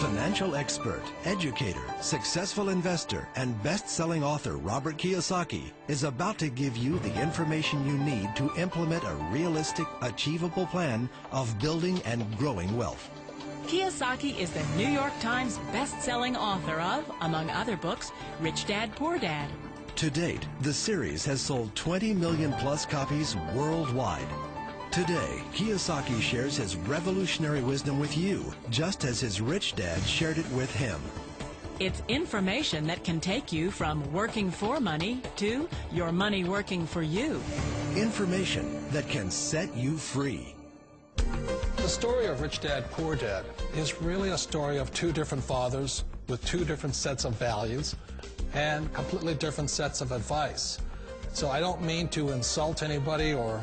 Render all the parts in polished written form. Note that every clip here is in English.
Financial expert, educator, successful investor, and best-selling author Robert Kiyosaki is about to give you the information you need to implement a realistic, achievable plan of building and growing wealth. Kiyosaki is the New York Times best-selling author of, among other books, Rich Dad, Poor Dad. To date, the series has sold 20 million plus copies worldwide. Today, Kiyosaki shares his revolutionary wisdom with you, just as his rich dad shared it with him. It's information that can take you from working for money to your money working for you. Information that can set you free. The story of Rich Dad, Poor Dad is really a story of two different fathers with two different sets of values and completely different sets of advice. So I don't mean to insult anybody or,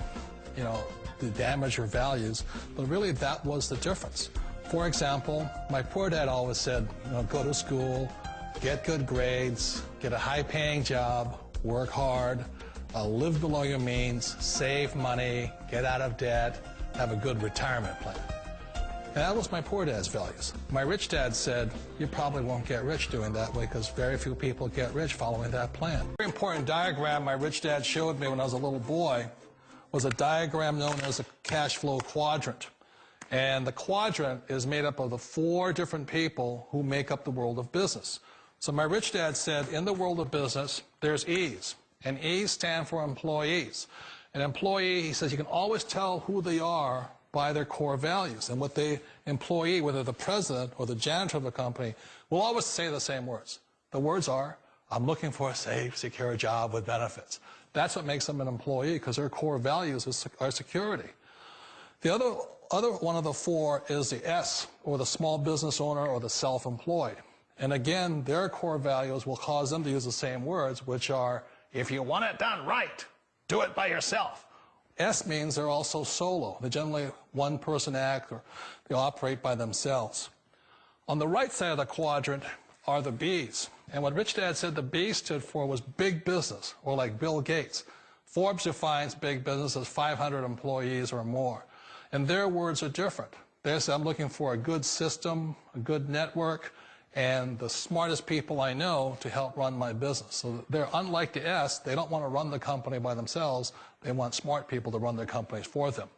to damage your values, but really that was the difference. For example, my poor dad always said, go to school, get good grades, get a high-paying job, work hard, live below your means, save money, get out of debt, have a good retirement plan. And that was my poor dad's values. My rich dad said, you probably won't get rich doing that way because very few people get rich following that plan. A very important diagram my rich dad showed me when I was a little boy was a diagram known as a cash flow quadrant. And the quadrant is made up of the four different people who make up the world of business. So my rich dad said, in the world of business, there's E's, and E's stand for employees. An employee, he says, you can always tell who they are by their core values. And what the employee, whether the president or the janitor of the company, will always say the same words. The words are, I'm looking for a safe, secure job with benefits. That's what makes them an employee, because their core values are security. The other one of the four is the S, or the small business owner or the self-employed. And again, their core values will cause them to use the same words, which are, if you want it done right, do it by yourself. S means they're also solo. They're generally one-person act, or they operate by themselves. On the right side of the quadrant are the B's. And what Rich Dad said the B stood for was big business, or like Bill Gates. Forbes defines big business as 500 employees or more. And their words are different. They say, I'm looking for a good system, a good network, and the smartest people I know to help run my business. So they're unlike the S. They don't want to run the company by themselves. They want smart people to run their companies for them.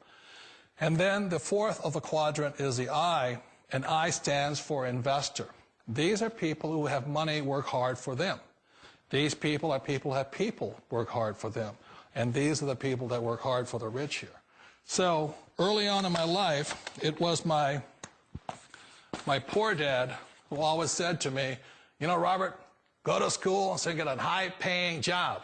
And then the fourth of the quadrant is the I, and I stands for investor. These are people who have money work hard for them. These people are people who have people work hard for them. And these are the people that work hard for the rich here. So early on in my life, it was my poor dad who always said to me, Robert, go to school and get a high-paying job.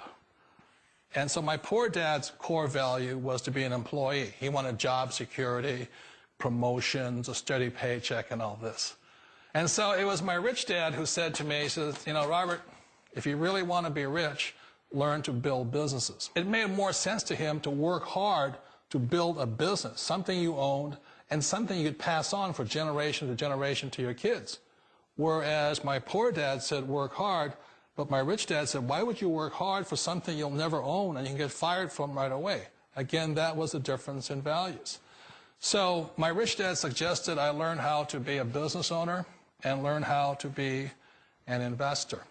And so my poor dad's core value was to be an employee. He wanted job security, promotions, a steady paycheck, and all this. And so it was my rich dad who said to me, he says, Robert, if you really want to be rich, learn to build businesses. It made more sense to him to work hard to build a business, something you owned and something you could pass on for generation to generation to your kids. Whereas my poor dad said work hard, but my rich dad said, why would you work hard for something you'll never own and you can get fired from right away? Again, that was the difference in values. So my rich dad suggested I learn how to be a business owner and learn how to be an investor.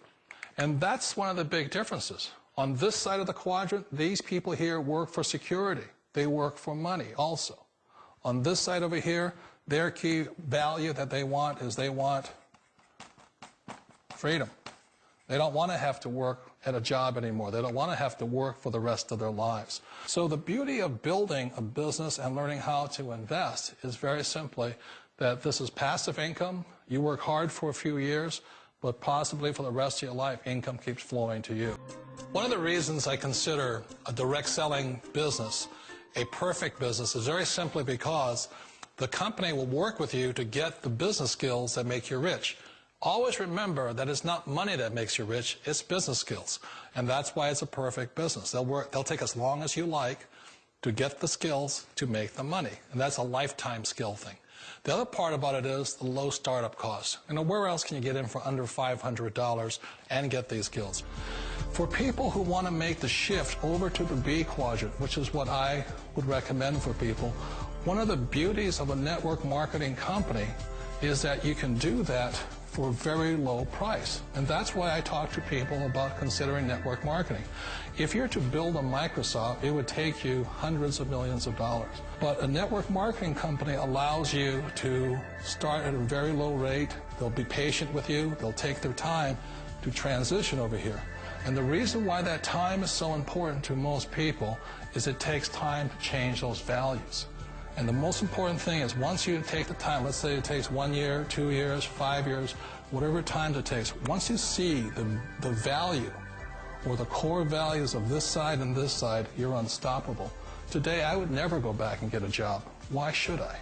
And that's one of the big differences. On this side of the quadrant, these people here work for security. They work for money also. On this side over here, their key value that they want is they want freedom. They don't want to have to work at a job anymore. They don't want to have to work for the rest of their lives. So the beauty of building a business and learning how to invest is very simply that this is passive income. You work hard for a few years, but possibly for the rest of your life, income keeps flowing to you. One of the reasons I consider a direct selling business a perfect business is very simply because the company will work with you to get the business skills that make you rich. Always remember that it's not money that makes you rich, it's business skills. And that's why it's a perfect business. They'll take as long as you like to get the skills to make the money. And that's a lifetime skill thing. The other part about it is the low startup cost. Where else can you get in for under $500 and get these skills? For people who want to make the shift over to the B quadrant, which is what I would recommend for people, one of the beauties of a network marketing company is that you can do that for a very low price. And that's why I talk to people about considering network marketing. If you're to build a Microsoft, it would take you hundreds of millions of dollars. But a network marketing company allows you to start at a very low rate. They'll be patient with you. They'll take their time to transition over here. And the reason why that time is so important to most people is it takes time to change those values. And the most important thing is once you take the time, let's say it takes 1 year, 2 years, 5 years, whatever time it takes, once you see the value or the core values of this side and this side, you're unstoppable. Today, I would never go back and get a job. Why should I?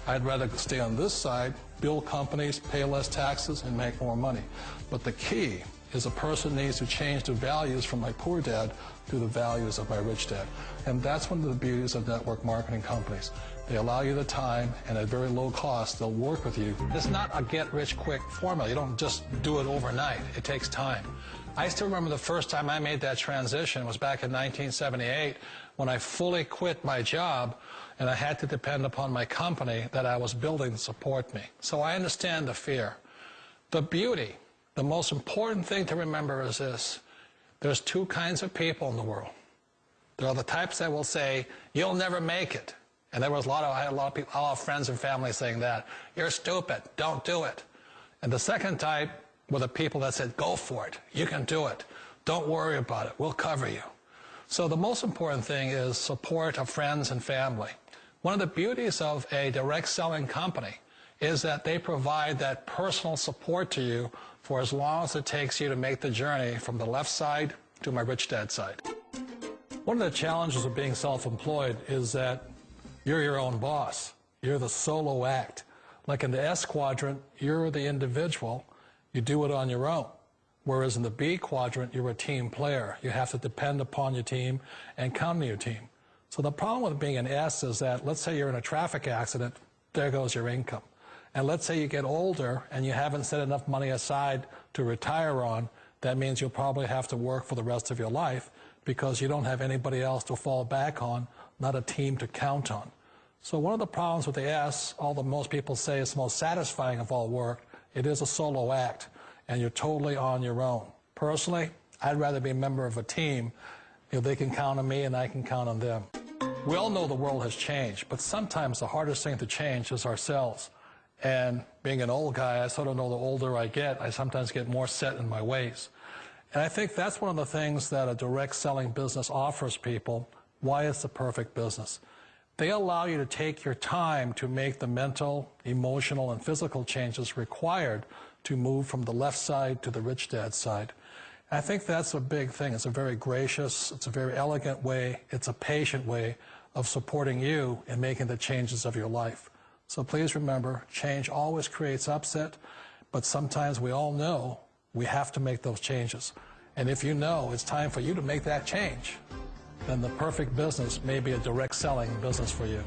I'd rather stay on this side, build companies, pay less taxes, and make more money. But the key is a person needs to change the values from my poor dad to the values of my rich dad. And that's one of the beauties of network marketing companies. They allow you the time, and at very low cost, they'll work with you. It's not a get-rich-quick formula. You don't just do it overnight. It takes time. I still remember the first time I made that transition was back in 1978 when I fully quit my job and I had to depend upon my company that I was building to support me. So I understand the fear. The beauty, the most important thing to remember is this. There's two kinds of people in the world. There are the types that will say, you'll never make it. And there was I had a lot of people, a lot of friends and family saying that. You're stupid, don't do it. And the second type were the people that said, go for it, you can do it. Don't worry about it, we'll cover you. So the most important thing is support of friends and family. One of the beauties of a direct selling company is that they provide that personal support to you for as long as it takes you to make the journey from the left side to my rich dad side. One of the challenges of being self-employed is that you're your own boss. You're the solo act. Like in the S quadrant, you're the individual. You do it on your own. Whereas in the B quadrant, you're a team player. You have to depend upon your team and count on your team. So the problem with being an S is that, let's say you're in a traffic accident, there goes your income. And let's say you get older and you haven't set enough money aside to retire on, that means you'll probably have to work for the rest of your life because you don't have anybody else to fall back on, not a team to count on. So one of the problems with the S, although most people say it's the most satisfying of all work, it is a solo act, and you're totally on your own. Personally, I'd rather be a member of a team. They can count on me and I can count on them. We all know the world has changed, but sometimes the hardest thing to change is ourselves. And being an old guy, I sort of know the older I get, I sometimes get more set in my ways. And I think that's one of the things that a direct selling business offers people, why it's the perfect business. They allow you to take your time to make the mental, emotional, and physical changes required to move from the left side to the rich dad side. And I think that's a big thing. It's a very gracious, it's a very elegant way, it's a patient way of supporting you in making the changes of your life. So please remember, change always creates upset, but sometimes we all know we have to make those changes. And if you know it's time for you to make that change, then the perfect business may be a direct selling business for you.